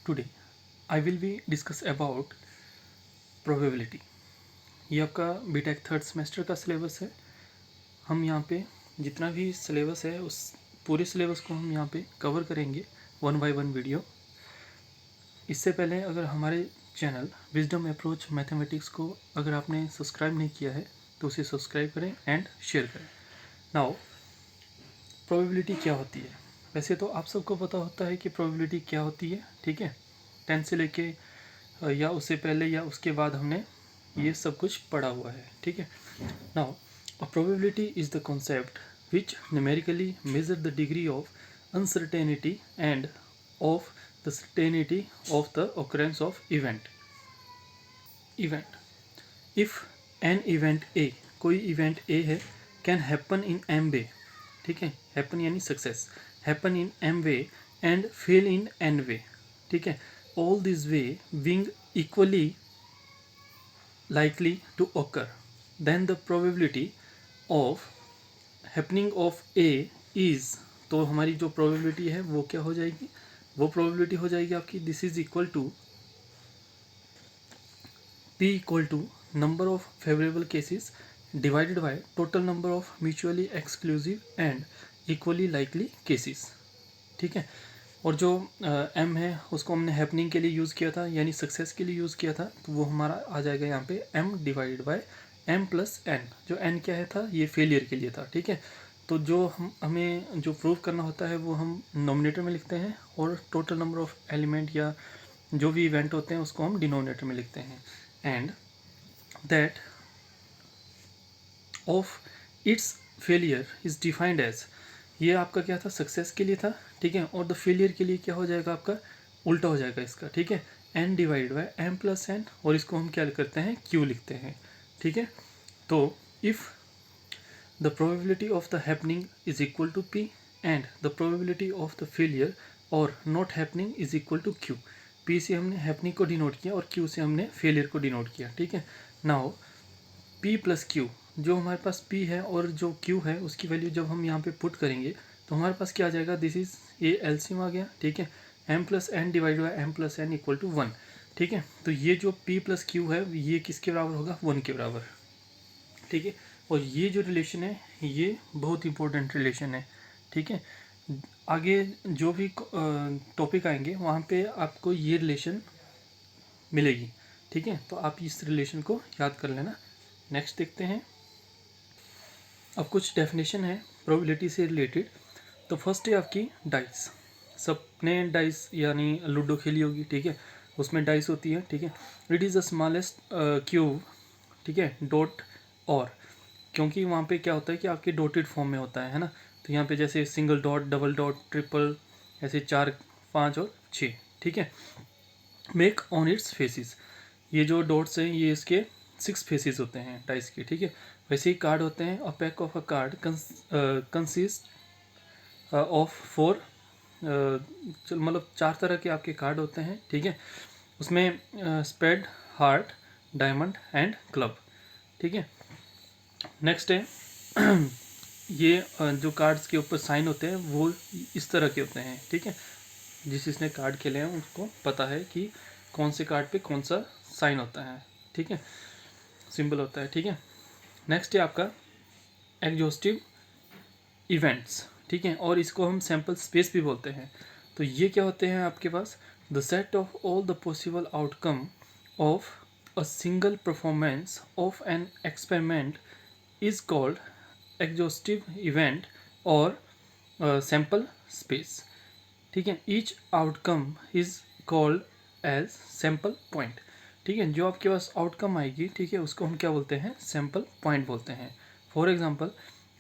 Today I will be discuss about probability. ये आपका BTech third semester का syllabus है। हम यहाँ पे जितना भी सिलेबस है उस पूरे सिलेबस को हम यहाँ पे कवर करेंगे वन बाय वन वीडियो। इससे पहले अगर हमारे चैनल विजडम अप्रोच मैथमेटिक्स को अगर आपने सब्सक्राइब नहीं किया है तो उसे सब्सक्राइब करें एंड शेयर करें। नाउ प्रोबेबिलिटी क्या होती है? वैसे तो आप सबको पता होता है कि प्रोबेबिलिटी क्या होती है, ठीक है। 10 से लेके या उससे पहले या उसके बाद हमने ये सब कुछ पढ़ा हुआ है, ठीक है। Now a probability is the concept which numerically measure the degree of uncertainty and of the certainty of the occurrence of event. If an event A, कोई इवेंट ए है, can happen in m way, ठीक है। Happen यानी success, happen in m way and fail in n way, ठीक है। All this way being equally likely to occur, then the probability of happening of A is, तो हमारी जो probability है वो क्या हो जाएगी? वो probability हो जाएगी आपकी this is equal to P equal to number of favorable cases divided by total number of mutually exclusive and equally likely cases, ठीक है। और जो m है उसको हमने हैपनिंग के लिए यूज़ किया था, यानी सक्सेस के लिए यूज़ किया था, तो वो हमारा आ जाएगा यहाँ पे m divide by m plus n। जो n क्या है था, ये फेलियर के लिए था, ठीक है। तो जो हमें जो प्रूव करना होता है वो हम नोमिनेटर में लिखते हैं और टोटल नंबर ऑफ एलिमेंट या जो भी इवेंट होते हैं उसको हम डिनोमिनेटर में लिखते हैं। And that of its failure is defined as, ये आपका क्या था, सक्सेस के लिए था, ठीक है। और द फेलियर के लिए क्या हो जाएगा, आपका उल्टा हो जाएगा इसका, ठीक है। N divide by m plus n, और इसको हम क्या करते हैं, क्यू लिखते हैं, ठीक है। तो if the probability of the happening is equal to p and the probability of the failure और not happening is equal to q. P से हमने हैपनिंग को डिनोट किया और क्यू से हमने फेलियर को डिनोट किया, ठीक है। नाउ पी प्लस क्यू, जो हमारे पास पी है और जो क्यू है उसकी वैल्यू जब हम यहाँ पे पुट करेंगे तो हमारे पास क्या आ जाएगा, दिस इज ये एलसीएम आ गया, ठीक है। M plus n divide by m plus n equal to 1, ठीक है। तो ये जो पी प्लस क्यू है ये किसके बराबर होगा, 1 के बराबर, ठीक है। और ये जो रिलेशन है ये बहुत इंपॉर्टेंट रिलेशन है, ठीक है। आगे जो भी टॉपिक आएंगे वहाँ पे आपको ये रिलेशन मिलेगी, ठीक है। तो आप इस रिलेशन को याद कर लेना। नेक्स्ट देखते हैं। अब कुछ डेफिनेशन है प्रोबेबिलिटी से रिलेटेड। तो फर्स्ट है आपकी डाइस। सबने डाइस यानी लूडो खेली होगी, ठीक है। उसमें डाइस होती है, ठीक है। It is the smallest cube, ठीक है, डॉट और, क्योंकि वहाँ पे क्या होता है कि आपके डॉटेड फॉर्म में होता है ना। तो यहाँ पे जैसे single dot, double dot, triple, ऐसे 4, 5 और 6, ठीक है। मेक ऑन इट्स फेसिस, ये जो डॉट्स हैं ये इसके 6 फेसिस होते हैं डाइस के, ठीक है। वैसे ही कार्ड होते हैं। A pack of a card consist of 4, मतलब 4 तरह के आपके कार्ड होते हैं, ठीक है। उसमें spade, heart, diamond and club, ठीक है। नेक्स्ट है ये जो कार्ड्स के ऊपर साइन होते हैं वो इस तरह के होते हैं, ठीक है। जिसने कार्ड खेले हैं उसको पता है कि कौन से कार्ड पे कौन सा साइन होता है, ठीक है, सिंबल होता है, ठीक है। नेक्स्ट है आपका एग्जॉस्टिव इवेंट्स, ठीक है, और इसको हम सैम्पल स्पेस भी बोलते हैं। तो ये क्या होते हैं आपके पास, the set of all the possible outcome of a single performance of an experiment is called exhaustive event और सैम्पल स्पेस, ठीक है। Each outcome is called as sample point, ठीक है। जो आपके पास आउटकम आएगी, ठीक है, उसको हम क्या बोलते हैं, सैम्पल पॉइंट बोलते हैं। For example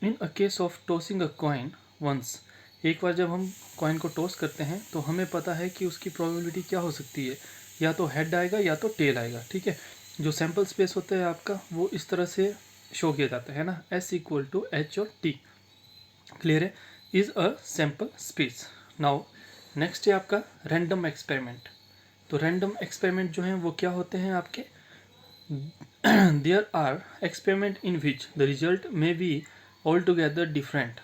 in a case of tossing a coin once, एक बार जब हम कॉइन को टॉस करते हैं तो हमें पता है कि उसकी प्रोबेबिलिटी क्या हो सकती है, या तो हेड आएगा या तो टेल आएगा, ठीक है। जो सैम्पल स्पेस होता है आपका वो इस तरह से शो किया जाता है ना, एस इक्वल टू एच और टी, क्लियर है, is a sample space. Now next है आपका रैंडम एक्सपेरिमेंट। तो रैंडम एक्सपेरिमेंट जो हैं वो क्या होते हैं आपके, there are experiment in which the result may be all together different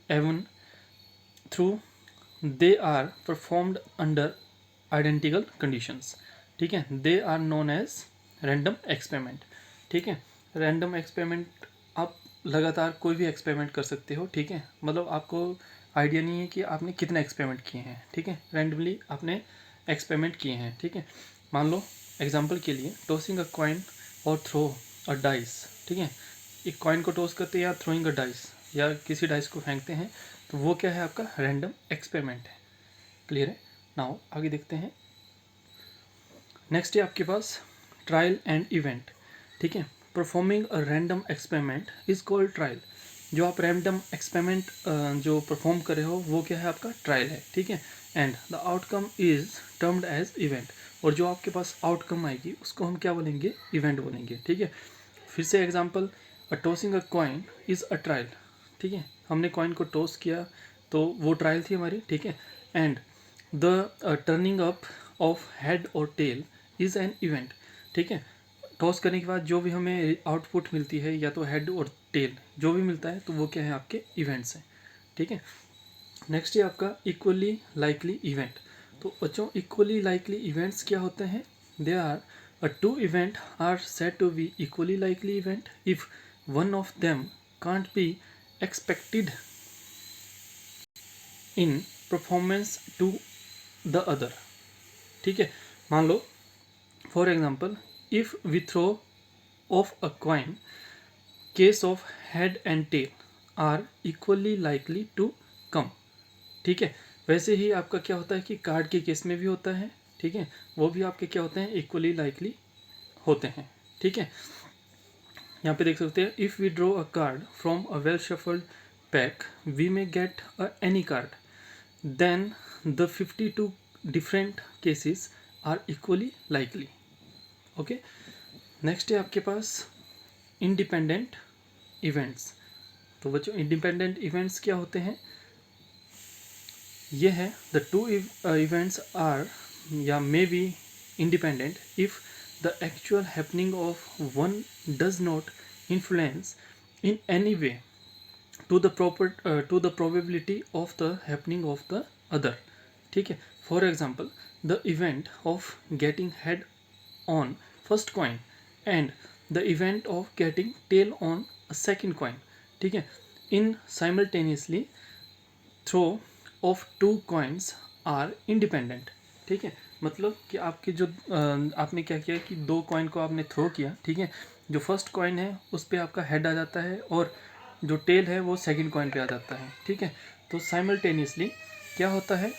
even through they are performed under identical conditions, ठीक है, they are known as random experiment, ठीक है। रैंडम एक्सपेरिमेंट आप लगातार कोई भी एक्सपेरिमेंट कर सकते हो, ठीक है, मतलब आपको आइडिया नहीं है कि आपने कितने एक्सपेरिमेंट किए हैं, ठीक है, रैंडमली आपने एक्सपेरिमेंट किए हैं, ठीक है। मान लो एग्जांपल के लिए टॉसिंग अ कॉइन और थ्रो अ डाइस, ठीक है, एक कॉइन को टॉस करते हैं या थ्रोइंग अ डाइस या किसी डाइस को फेंकते हैं, तो वो क्या है आपका रैंडम एक्सपेरिमेंट है। क्लियर है। नाउ आगे देखते हैं। नेक्स्ट है आपके पास ट्रायल एंड इवेंट, ठीक है। Performing a random experiment is called trial. जो आप रैंडम एक्सपेरिमेंट जो परफॉर्म कर रहे हो वो क्या है आपका ट्रायल है, ठीक है। And the outcome is termed as event, और जो आपके पास आउटकम आएगी उसको हम क्या बोलेंगे, इवेंट बोलेंगे, ठीक है। फिर से example, a tossing a coin is a trial, ठीक है, हमने कॉइन को टॉस किया तो वो ट्रायल थी हमारी, ठीक है। And the turning up of head or tell is an event, ठीक है। टॉस करने के बाद जो भी हमें आउटपुट मिलती है या तो हेड और टेल जो भी मिलता है तो वो क्या है आपके इवेंट्स हैं, ठीक है। नेक्स्ट है आपका इक्वली लाइकली इवेंट। तो बच्चों इक्वली लाइकली इवेंट्स क्या होते हैं, they are a two event are said to be equally likely event if one of them can't be expected in performance to the other, ठीक है। मान लो for example, if we throw of a coin, case of head and tail are equally likely to come, ठीक है। वैसे ही आपका क्या होता है कि कार्ड के केस में भी होता है, ठीक है, वो भी आपके क्या होते हैं इक्वली लाइकली होते हैं, ठीक है। यहाँ पे देख सकते हैं, if we draw a card from a well shuffled pack we may get a any card then the 52 different cases are equally likely. Okay. Next है आपके पास इंडिपेंडेंट इवेंट्स। तो बच्चों इंडिपेंडेंट इवेंट्स क्या होते हैं, ये है द टू इवेंट्स आर या may be independent if the actual happening of one does not influence in any way to the proper to the probability of the happening of the other, ठीक है। For example, the event of getting head on first coin and the event of getting tail on a second coin, ठीक है, in simultaneously throw of two coins are independent, ठीक है। मतलब कि आपके जो आपने क्या किया कि दो कॉइन को आपने थ्रो किया, ठीक है, जो फर्स्ट कॉइन है उस पर आपका हेड आ जाता है और जो टेल है वो सेकंड कॉइन पे आ जाता है, ठीक है। तो साइमल्टेनियसली क्या होता है,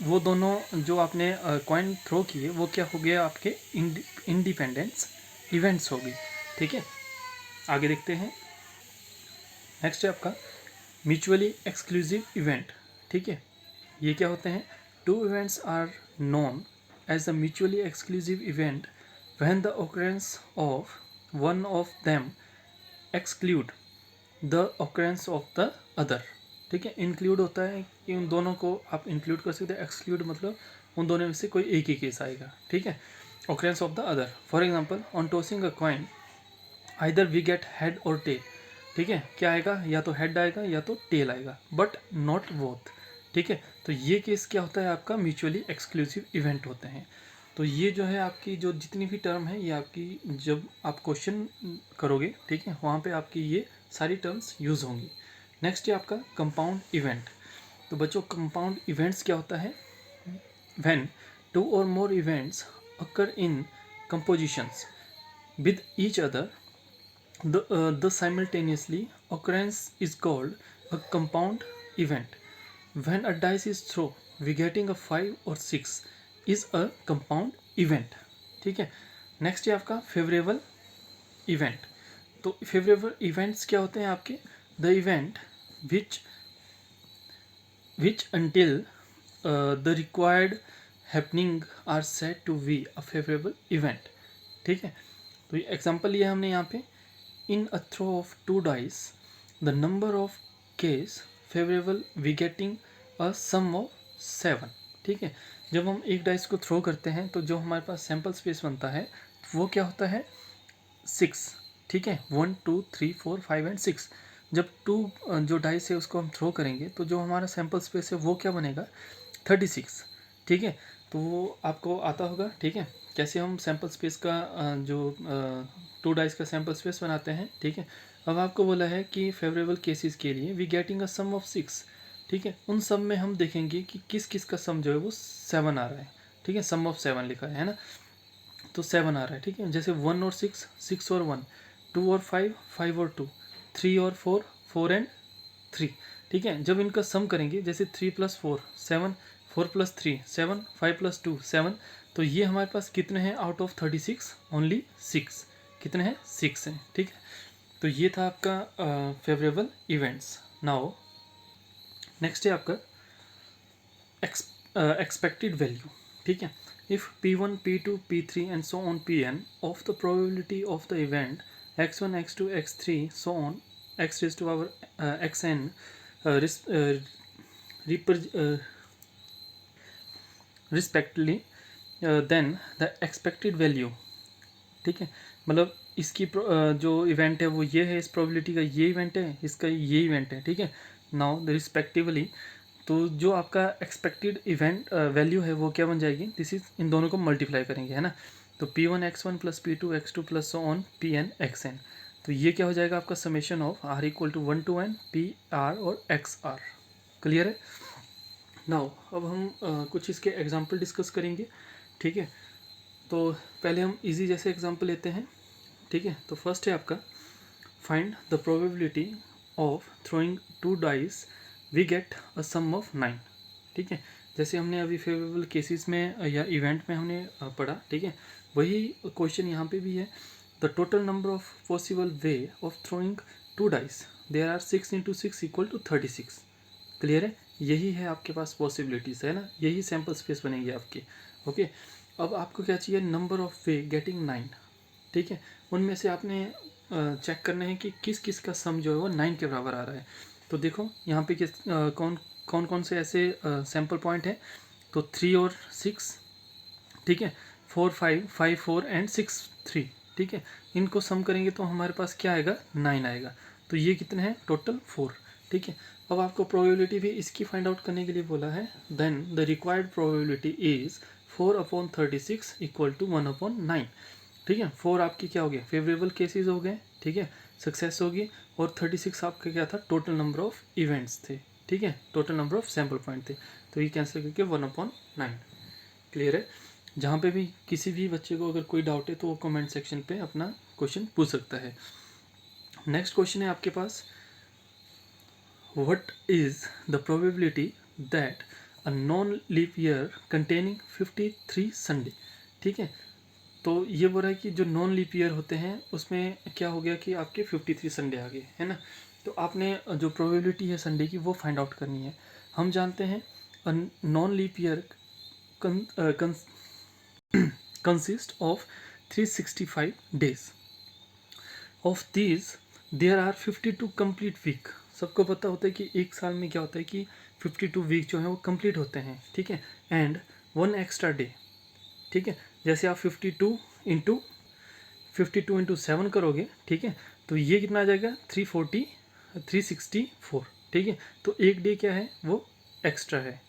वो दोनों जो आपने कॉइन थ्रो किए वो क्या हो गया आपके इंडिपेंडेंस इवेंट्स हो गए, ठीक है। आगे देखते हैं। नेक्स्ट है आपका म्यूचुअली एक्सक्लूसिव इवेंट, ठीक है। ये क्या होते हैं, two events are known as a mutually exclusive event when the occurrence of one of them exclude the occurrence of the other, ठीक है। इंक्लूड होता है कि उन दोनों को आप इंक्लूड कर सकते हैं, एक्सक्लूड मतलब उन दोनों में से कोई एक ही केस आएगा, ठीक है। occurrence of the other, for example on tossing a coin either we get head or tail, ठीक है, क्या आएगा, या तो हेड आएगा या तो टेल आएगा बट नॉट बोथ, ठीक है। तो ये केस क्या होता है आपका म्यूचुअली एक्सक्लूसिव इवेंट होते हैं। तो ये जो है आपकी जो जितनी भी टर्म है ये आपकी जब आप क्वेश्चन करोगे, ठीक है, वहाँ पे आपकी ये सारी टर्म्स यूज़ होंगी। नेक्स्ट है आपका कंपाउंड इवेंट। तो बच्चों कंपाउंड इवेंट्स क्या होता है, व्हेन टू और more events occur in compositions with each other the simultaneously occurrence is called a compound event. When a dice is thrown, we getting a 5 or 6 is a compound event, ठीक है। Next है आपका favourable event. तो favourable events क्या होते हैं आपके, the event which until the required happening are said to be a favorable event, ठीक है। तो ये एग्जांपल लिया हमने यहाँ पे, in a throw of two dice the number of case favorable we getting a sum of 7, ठीक है। जब हम एक डाइस को थ्रो करते हैं तो जो हमारे पास सैम्पल स्पेस बनता है वो क्या होता है 6, ठीक है, 1 2 3 4 5 एंड 6। जब टू जो डाइस है उसको हम थ्रो करेंगे तो जो हमारा सैम्पल स्पेस है वो क्या बनेगा 36, ठीक है। तो वो आपको आता होगा, ठीक है, कैसे हम सैम्पल स्पेस का जो 2 डाइस का सैम्पल स्पेस बनाते हैं, ठीक है। अब आपको बोला है कि फेवरेबल केसेस के लिए we getting a sum of 6, ठीक है। उन सब में हम देखेंगे कि किस किस का सम जो है वो 7 आ रहा है, ठीक है, सम ऑफ 7 लिखा है ना। तो 7 आ रहा है, ठीक है। जैसे 1 और 6, 6 और 1, 2 और 5, 5 और 2, 3 और 4, 4 एंड 3, ठीक है। जब इनका सम करेंगे, जैसे 3 + 4 7, 4 + 3 7, 5 + 2 7, तो ये हमारे पास कितने हैं आउट ऑफ 36? ओनली 6। कितने हैं? 6 हैं, ठीक है। तो ये था आपका फेवरेबल इवेंट्स। नाउ नेक्स्ट है आपका एक्सपेक्टेड वैल्यू, ठीक है। If P1, P2, P3 and so on Pn of the probability of the event x1, x2, x3 so on x raised to power xn res, respectively, then the expected value, ठीक है। मतलब इसकी जो event है वो ये है, इस प्रोबेबिलिटी का ये इवेंट है, इसका ये इवेंट है, ठीक है। नाउ रिस्पेक्टिवली, तो जो आपका एक्सपेक्टेड इवेंट वैल्यू है वो क्या बन जाएगी? दिस इज, इन दोनों को मल्टीप्लाई करेंगे, है ना। तो P1 x1 + P2 x2 plus so on Pn xn, तो ये क्या हो जाएगा आपका summation of r = 1 to n PR और XR। क्लियर है। नाउ अब हम कुछ इसके एग्जांपल डिस्कस करेंगे, ठीक है। तो पहले हम इजी जैसे एग्जांपल लेते हैं, ठीक है। तो फर्स्ट है आपका find the probability of throwing 2 dice we get a sum of 9, ठीक है। जैसे हमने अभी फेवरेबल केसेस में या इवेंट में हमने पढ़ा, ठीक है, वही क्वेश्चन यहाँ पे भी है। The total number of possible way of throwing 2 dice, there are 6 × 6 = 36। Clear है। यही है आपके पास पॉसिबिलिटीज़, है ना, यही सैम्पल स्पेस बनेगी आपकी। ओके, अब आपको क्या चाहिए? नंबर ऑफ वे गेटिंग 9, ठीक है। उनमें से आपने चेक करना है कि किस किस का सम जो है वो 9 के बराबर आ रहा है। तो देखो यहाँ पे किस कौन कौन कौन से ऐसे सैम्पल पॉइंट है। तो 3 और 6, ठीक है, 4 5, 5 4 एंड 6 3, ठीक है। इनको सम करेंगे तो हमारे पास क्या आएगा? 9 आएगा। तो ये कितने हैं? टोटल 4, ठीक है। अब आपको प्रोबेबिलिटी भी इसकी फाइंड आउट करने के लिए बोला है। Then the required probability is 4/36 = 1/9, ठीक है। 4 आपकी क्या हो गया? फेवरेबल केसेस हो गए, ठीक है, सक्सेस होगी। और 36 आपका क्या था? टोटल नंबर ऑफ इवेंट्स थे, ठीक है, total number of sample point थे। तो ये कैंसिल करके 1/9। क्लियर है। जहाँ पे भी किसी भी बच्चे को अगर कोई डाउट है तो वो कमेंट सेक्शन पे अपना क्वेश्चन पूछ सकता है। नेक्स्ट क्वेश्चन है आपके पास, what is the probability that a non leap year containing 53 Sunday, ठीक है। तो ये बोल रहा है कि जो नॉन लीप ईयर होते हैं उसमें क्या हो गया कि आपके 53 संडे आ गए, है ना। तो आपने जो प्रोबेबिलिटी है संडे की वो फाइंड आउट करनी है। हम जानते हैं non leap year consist of 365 days. Of these there are 52 complete week. सबको पता होता है कि एक साल में क्या होता है कि 52 वीक जो है वो कंप्लीट होते हैं, ठीक है। एंड 1 एक्स्ट्रा डे, ठीक है। जैसे आप 52 × 7 करोगे, ठीक है, तो ये कितना आ जाएगा? 364, ठीक है। तो एक डे क्या है? वो एक्स्ट्रा है,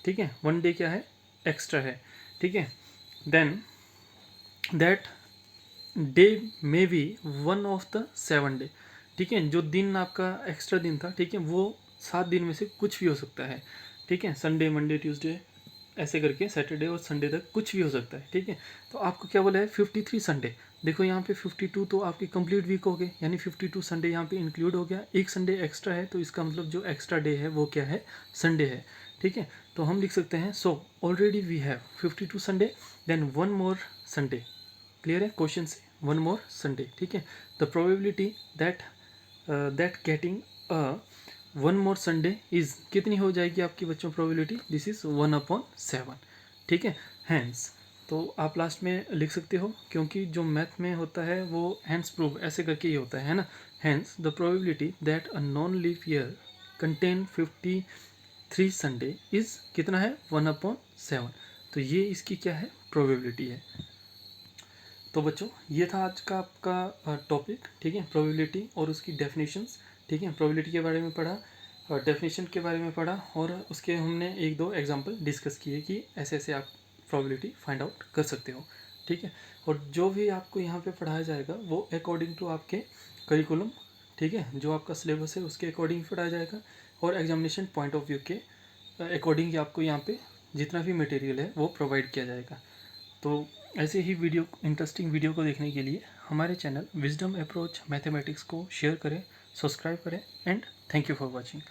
ठीक है, 1 डे क्या है? एक्स्ट्रा है, ठीक है। Then that day may be 1 of the 7 day, ठीक है। जो दिन आपका एक्स्ट्रा दिन था, ठीक है, वो 7 दिन में से कुछ भी हो सकता है, ठीक है। संडे, मंडे, ट्यूसडे ऐसे करके सैटरडे और संडे तक कुछ भी हो सकता है, ठीक है। तो आपको क्या बोला है? 53 संडे। देखो यहाँ पे 52 तो आपके कंप्लीट वीक हो गए, यानी 52 संडे यहाँ पे इंक्लूड हो गया। एक संडे एक्स्ट्रा है तो इसका मतलब जो एक्स्ट्रा डे है वो क्या है? संडे है, ठीक है। तो हम लिख सकते हैं so already we have 52 Sunday, then 1 more Sunday. Clear है क्वेश्चन से? 1 मोर संडे, ठीक है। The probability that getting 1 more Sunday is, कितनी हो जाएगी आपकी बच्चों प्रोबेबिलिटी? दिस इज 1/7, ठीक है। हैंस, तो आप लास्ट में लिख सकते हो क्योंकि जो मैथ में होता है वो हैंस प्रूव ऐसे करके ही होता है ना। Hence the probability that a non leap year contain 53 Sunday is कितना है? 1/7। तो ये इसकी क्या है? प्रोबेबिलिटी है। तो बच्चों ये था आज का आपका टॉपिक, ठीक है, प्रोबेबिलिटी और उसकी डेफिनेशंस, ठीक है। प्रोबेबिलिटी के बारे में पढ़ा, डेफिनेशन के बारे में पढ़ा और उसके हमने एक दो एग्जांपल डिस्कस किए कि ऐसे ऐसे आप प्रोबेबिलिटी फाइंड आउट कर सकते हो, ठीक है। और जो भी आपको यहाँ पे पढ़ाया जाएगा वो अकॉर्डिंग टू आपके करिकुलम, ठीक है, जो आपका सिलेबस है उसके अकॉर्डिंग पढ़ाया जाएगा और एग्जामिनेशन पॉइंट ऑफ व्यू के अकॉर्डिंग आपको यहाँ पे जितना भी मटेरियल है वो प्रोवाइड किया जाएगा। तो ऐसे ही वीडियो, इंटरेस्टिंग वीडियो को देखने के लिए हमारे चैनल विजडम अप्रोच मैथमेटिक्स को शेयर करें, सब्सक्राइब करें and thank you for watching.